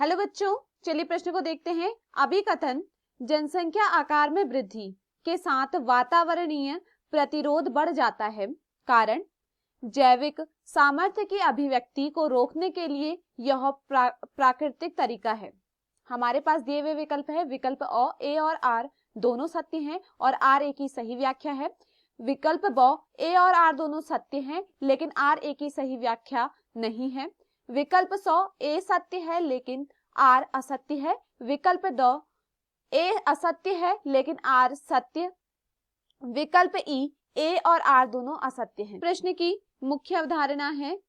Hello बच्चों, चलिए प्रश्न को देखते हैं। अभिकथन जनसंख्या आकार में वृद्धि के साथ वातावरणीय प्रतिरोध बढ़ जाता है। कारण जैविक सामर्थ्य की अभिव्यक्ति को रोकने के लिए यह प्राकृतिक तरीका है। हमारे पास दिए हुए विकल्प है। विकल्प अ, ए और आर दोनों सत्य हैं और आर ए की सही व्याख्या है। विकल्प ब, ए और आर दोनों सत्य हैं लेकिन आर ए की सही व्याख्या नहीं है। विकल्प 100 ए सत्य है लेकिन आर असत्य है। विकल्प द, ए असत्य है लेकिन आर सत्य। विकल्प ई, ए और आर दोनों असत्य हैं। प्रश्न की मुख्य अवधारणा है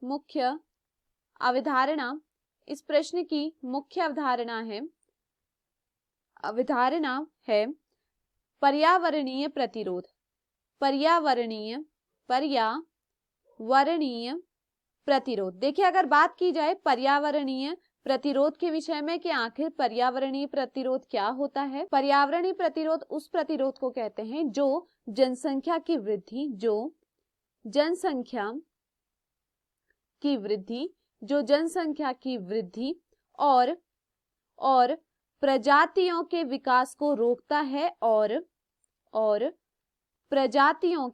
मुख्य अवधारणा। इस प्रश्न की मुख्य अवधारणा है पर्यावरणीय प्रतिरोध। पर्यावरणीय प्रतिरोध। देखिए, अगर बात की जाए पर्यावरणीय प्रतिरोध के विषय में कि आखिर पर्यावरणीय प्रतिरोध क्या होता है। पर्यावरणीय प्रतिरोध उस प्रतिरोध को कहते हैं जो जनसंख्या की वृद्धि और प्रजातियों के विकास को रोकता है और प्रजातियों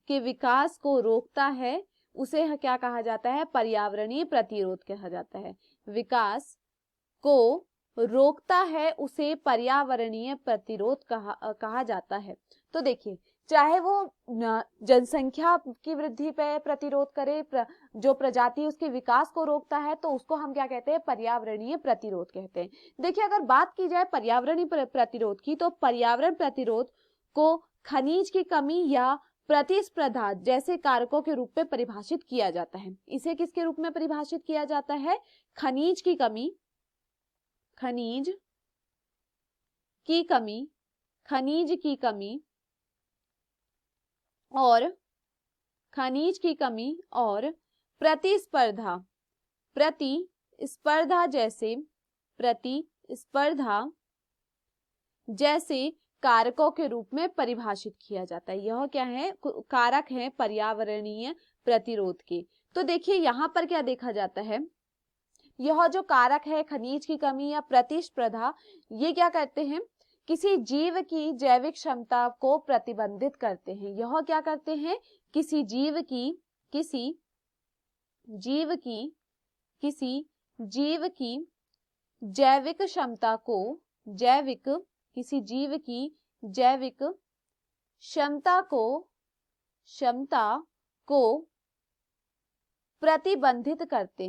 के विकास को रोकता है। उसे क्या कहा जाता है? पर्यावरणीय प्रतिरोध कहा जाता है। विकास को रोकता है उसे पर्यावरणीय प्रतिरोध कहा जाता है। तो देखिए, चाहे वो जनसंख्या की वृद्धि पे प्रतिरोध करे, जो प्रजाति उसके विकास को रोकता है, तो उसको हम क्या कहते हैं? पर्यावरणीय प्रतिरोध कहते हैं। देखिए, अगर बात की जाए पर्यावरणीय प्रतिरोध की, तो पर्यावरण प्रतिरोध को खनिज की कमी या प्रतिस्पर्धा जैसे कारकों के रूप में परिभाषित किया जाता है। इसे किसके रूप में परिभाषित किया जाता है? खनिज की कमी और प्रतिस्पर्धा जैसे कारकों के रूप में परिभाषित किया जाता है। यह क्या है? कारक है पर्यावरणीय प्रतिरोध के। तो देखिए, यहाँ पर क्या देखा जाता है? यह जो कारक है खनिज की कमी या प्रतिस्पर्धा, ये क्या करते हैं? किसी जीव की जैविक क्षमता को प्रतिबंधित करते हैं। यह क्या करते हैं? किसी जीव की जैविक क्षमता को प्रतिबंधित करते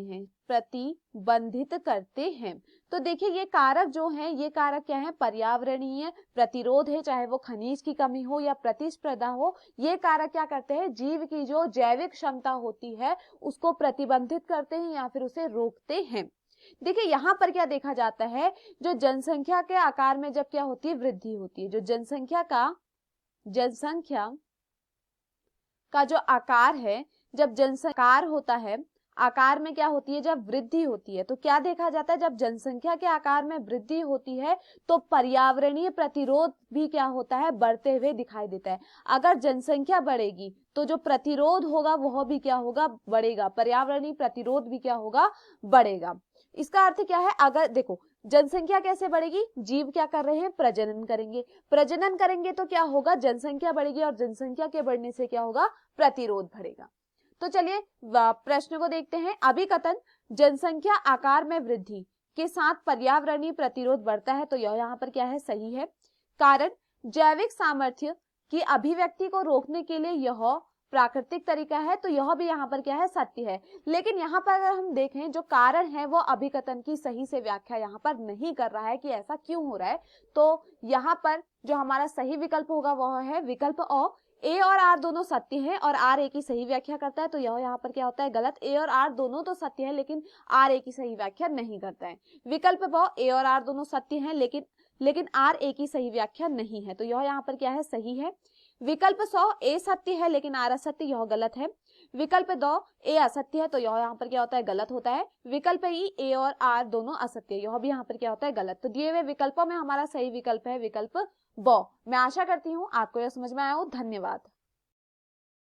हैं। तो देखिए, ये कारक जो हैं, ये कारक क्या है? पर्यावरणीय प्रतिरोध है, चाहे वो खनिज की कमी हो या प्रतिस्पर्धा हो। ये कारक क्या करते हैं? जीव की जो जैविक क्षमता होती है उसको प्रतिबंधित करते हैं या फिर उसे रोकते हैं। देखिए, यहाँ पर क्या देखा जाता है? जो जनसंख्या के आकार में जब क्या होती है? वृद्धि होती है। जो जनसंख्या का जो आकार है, जब जनसंख्या होता है, आकार में क्या होती है? जब वृद्धि होती है, तो क्या देखा जाता है? जब जनसंख्या के आकार में वृद्धि होती है तो पर्यावरणीय प्रतिरोध भी क्या होता है? बढ़ते हुए दिखाई देता है। अगर जनसंख्या बढ़ेगी तो जो प्रतिरोध होगा वह भी क्या होगा? बढ़ेगा। पर्यावरणीय प्रतिरोध भी क्या होगा? बढ़ेगा। इसका अर्थ क्या है? अगर देखो, जनसंख्या कैसे बढ़ेगी? जीव क्या कर रहे हैं? प्रजनन करेंगे तो क्या होगा? जनसंख्या बढ़ेगी और जनसंख्या के बढ़ने से क्या होगा? प्रतिरोध बढ़ेगा। तो चलिए प्रश्न को देखते हैं। अभिकथन जनसंख्या आकार में वृद्धि के साथ पर्यावरणीय प्रतिरोध बढ़ता है, तो यह यहाँ पर क्या है? सही है। कारण जैविक सामर्थ्य की अभिव्यक्ति को रोकने के लिए यह प्राकृतिक तरीका है, तो यह भी यहाँ पर क्या है? सत्य है। लेकिन यहाँ पर अगर हम देखें, जो कारण है वो अभिकथन की सही से व्याख्या यहाँ पर नहीं कर रहा है कि ऐसा क्यों हो रहा है। तो यहाँ पर जो हमारा सही विकल्प होगा वह है विकल्प अ। ए और आर दोनों सत्य हैं और आर ए की सही व्याख्या करता है, तो यह यहाँ पर क्या होता है? गलत। ए और आर दोनों तो सत्य है लेकिन आर ए की सही व्याख्या नहीं करता है। विकल्प ब, ए और आर दोनों सत्य हैं लेकिन आर ए की सही व्याख्या नहीं है, तो यह यहाँ पर क्या है? सही है। विकल्प 100 ए सत्य है लेकिन आर असत्य, यह गलत है। विकल्प 2 ए असत्य है, तो यह यहाँ पर क्या होता है? गलत होता है। विकल्प ई, ए और आर दोनों असत्य, यह भी यहाँ पर क्या होता है? गलत। तो दिए हुए विकल्पों में हमारा सही विकल्प है विकल्प ब। मैं आशा करती हूँ आपको यह समझ में आया हो। धन्यवाद।